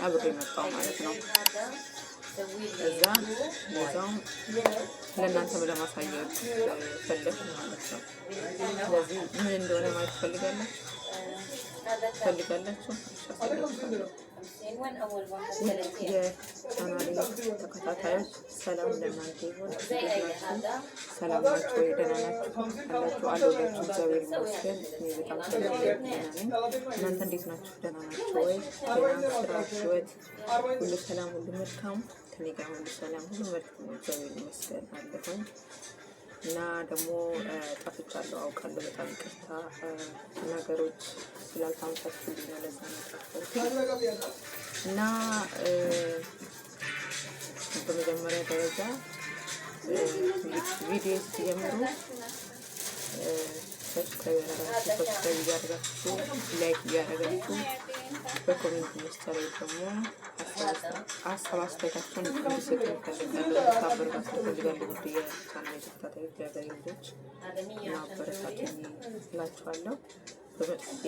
አብሬ መጣሁ ማለት ነው። እዛ ለዛም ለእናንተም ለማሳየት ፈለግኩ ማለት ነው። ስለዚህ ምን እንደሆነ ማየት ትፈልጋላችሁ? የቻናሌ ተከታታዮች ሰላም ለእናንተ ይሁን። ሰላም ናችሁ ወይ? ደህና ናችሁ አላችሁ? እግዚአብሔር ይመስገን እኔ በጣም ሰላም ነኝ። እናንተ እንዴት ናችሁ? ደህና ናችሁ ወይ? ጤና፣ ስራ፣ ህይወት ሁሉ ሰላም፣ ሁሉ መልካም ከኔ ጋር ሁሉ ሰላም፣ ሁሉ መልካም እግዚአብሔር ይመስገን አለሁኝ። እና ደግሞ ጠፍቻለሁ አውቃለሁ። በጣም ይቅርታ ነገሮች ስላልታመቻቹልኝ ነው ለዛ ነው የጠፋሁት። እና በመጀመሪያ ደረጃ ቪዲዮ ስትጀምሩ ሰብስክራይብ እያደረጋችሁ ላይክ እያደረጋችሁ በኮሜንት መስጫ ላይ ደግሞ ሀሳብ አስተያየታችሁን እንድትሰጡ እፈልጋለሁ። ታበረታቱ እፈልጋለሁ። ውድ የቻናሌ ተከታታዮች የሀገሬ ልጆች እና አበረታቱኝ እላችኋለሁ።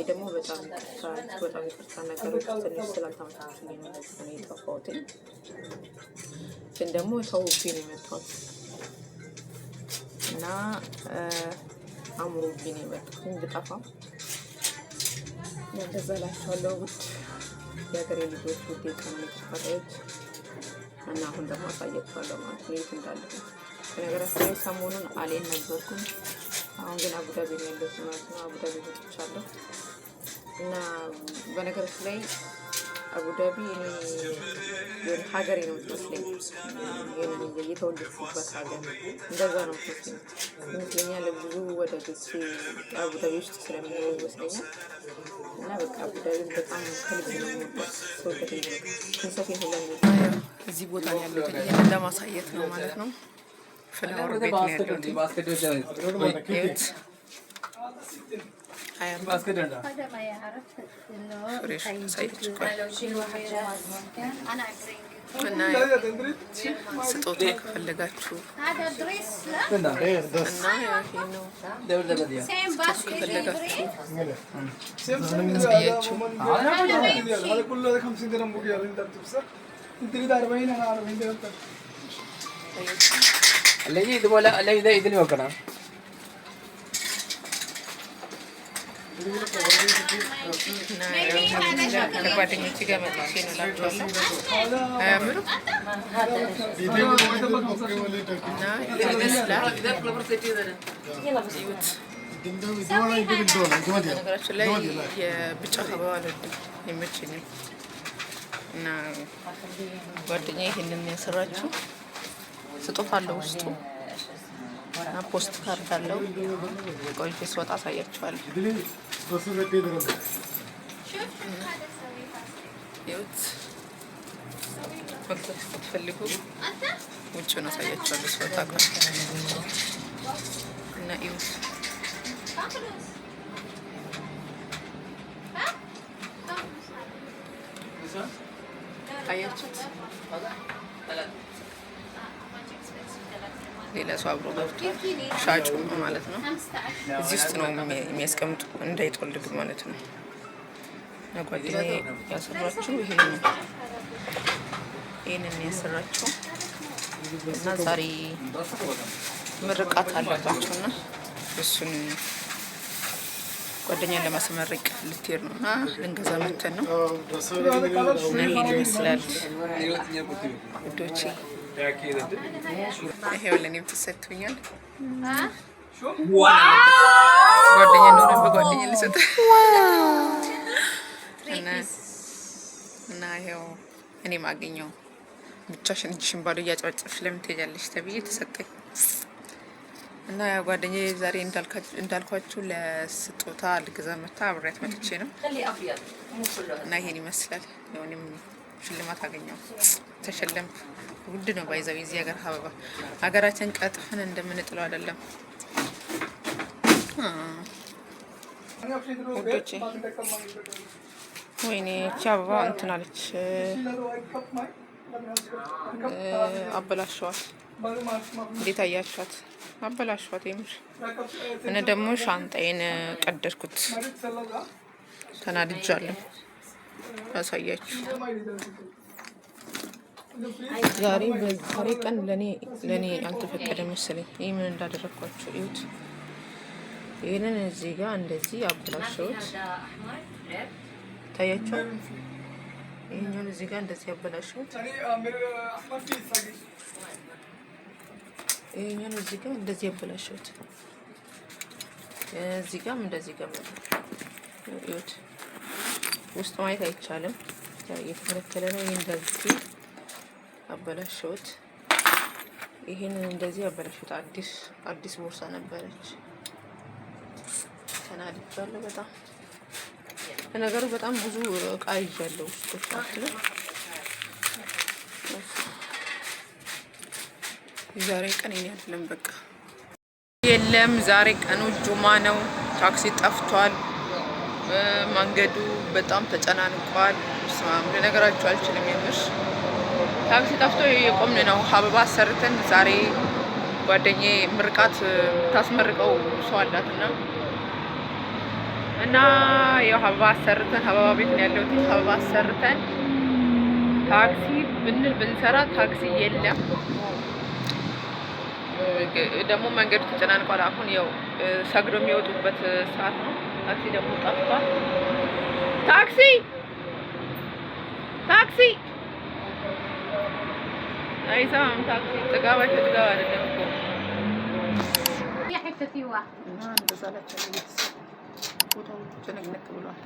ደግሞ በጣም ይቅርታ ነገሮች ትንሽ ስላልተመቻቹልኝ ነው የጠፋሁት። ግን ደግሞ ተውቤ ነው የመጣሁት እና አምሮብኝ ነው የመጣሁት ብጠፋም እንደዛ እላችኋለሁ። ውድ የሀገሬ ልጆች፣ ውድ የቻናሌ ተከታታዮች እና አሁን ደግሞ አሳያችኋለሁ ማለት ነው የት እንዳለሁ። በነገራችን ላይ ሰሞኑን አሌን ነበርኩኝ። አሁን ግን አቡዳቢ ነው ያለሁት ማለት ነው። አቡዳቢ ወጥቻለሁ እና በነገራችን ላይ አቡዳቢ እኔ ሀገሬ ነው የምትመስለኝ። የተወለድኩበት ሀገር እንደዛ ነው የምትመስለኝ ይመስለኛል። ብዙ ወዳጆች አቡዳቢ ውስጥ ስለሚኖሩ ይመስለኛል። እና በቃ አቡዳቢን በጣም ከልብ ነው የምወዳት። ሰውደት ንሰፌን ሁላ እዚህ ቦታ ነው ያለሁት ለማሳየት ነው ማለት ነው። ፍላወር ቤት ነው ያለሁት። እና ስጦታ ከፈለጋችሁ እና അല്ലെങ്കിൽ ഇതുപോലെ അല്ലെങ്കിൽ ഇതിന് വെക്കണം. ጓደኞቼ ጋር መጥቼ ነው እላችኋለሁ። አያምርም? እና ይመስላል። ነገራችን ላይ የብጫ አበባ አልወድም፣ አይመቸኝም። እና ጓደኛዬ ይሄንን ያሰራችው ስጦታ አለው ውስጡ እና ፖስት ካርድ አለው። ቆይቼ ስወጣ አሳያችኋለሁ። ይኸውት መግዛት ስትፈልጉ ውጭውን አሳያችኋለሁ ስወጣ እና ይኸውት አያችሁት? ሌላ ሰው አብሮ ገብቶ ሻጩ ማለት ነው። እዚህ ውስጥ ነው የሚያስቀምጡ እንዳይጠወልግ ማለት ነው። እና ጓደኛዬ ያሰራችው ይሄ ነው። ይሄንን ያሰራችው እና ዛሬ ምርቃት አለባቸው እና እሱን ጓደኛን ለማስመረቅ ልትሄድ ነው እና ልንገዛ መተን ነው እና ይሄን ይመስላል ውዶቼ። ይሄው ለኔም ተሰጥቶኛል። ጓደኛ ነው በጓደኛ ልሰጥ እና ይሄው እኔ ማገኘው ብቻሽን እጅሽን ባዶ እያጨበጨብሽ ለምን ትሄጃለሽ ተብዬ ተሰጠኝ እና ያ ጓደኛዬ ዛሬ እንዳልኳችሁ ለስጦታ ልገዛ መታ አብሬያት መጥቼ ነው እና ይሄን ይመስላል። እኔም ሽልማት አገኘው፣ ተሸለምኩ። ውድ ነው ባይዘው የዚህ ሀገር አበባ ሀገራችን ቀጥፈን እንደምንጥለው አይደለም ውዶቼ። ወይኔ እቺ አበባ እንትን አለች፣ አበላሸዋት። እንዴት አያችኋት? አበላሸዋት የምር። እኔ ደግሞ ሻንጣዬን ቀደድኩት፣ ተናድጃለሁ። ያሳያችሁ። ዛሬ ቀን ለኔ አልተፈቀደ መሰለኝ። ይህ ምን እንዳደረኳቸው እዩት። ይህንን እዚህ ጋር እንደዚህ አበላሸሁት። ታያቸው። ይህኛውን እዚህ ጋር እንደዚህ አበላሸሁት። ይህኛውን እዚህ ጋር እንደዚህ አበላሸሁት። እዚህ ጋርም እንደዚህ ጋር እዩት። ውስጥ ማየት አይቻልም፣ እየተከለከለ ነው። ይህ እንደዚህ አበላሸሁት። ይህንን እንደዚህ አበላሸሁት። አዲስ ቦርሳ ነበረች። ተናድጃለሁ በጣም። ለነገሩ በጣም ብዙ እቃ ይዣለሁ ውስጥ አክለ ዛሬ ቀን እኔ አይደለም በቃ የለም። ዛሬ ቀኑ ጁማ ነው። ታክሲ ጠፍቷል። መንገዱ በጣም ተጨናንቋል። ስማም ለነገራችሁ አልችልም። የምር ታክሲ ጠፍቶ የቆምን ነው። አበባ አሰርተን ዛሬ ጓደኛዬ ምርቃት ታስመርቀው ሰው አላትና እና ያው አበባ አሰርተን አበባ ቤት ነው ያለው። አበባ አሰርተን ታክሲ ብንሰራ ታክሲ የለም። ደግሞ መንገዱ ተጨናንቋል። አሁን ያው ሰግዶ የሚወጡበት ሰዓት ነው። ታክሲ ደግሞ ጠፍቷል። ታክሲ አይሳም ታክሲ ጥጋባቸው ጥጋባ አይደለም እኮ ያ ሐተቲዋ እና እንደዛ ላችሁ ቦታው ጭንቅንቅ ብሏል።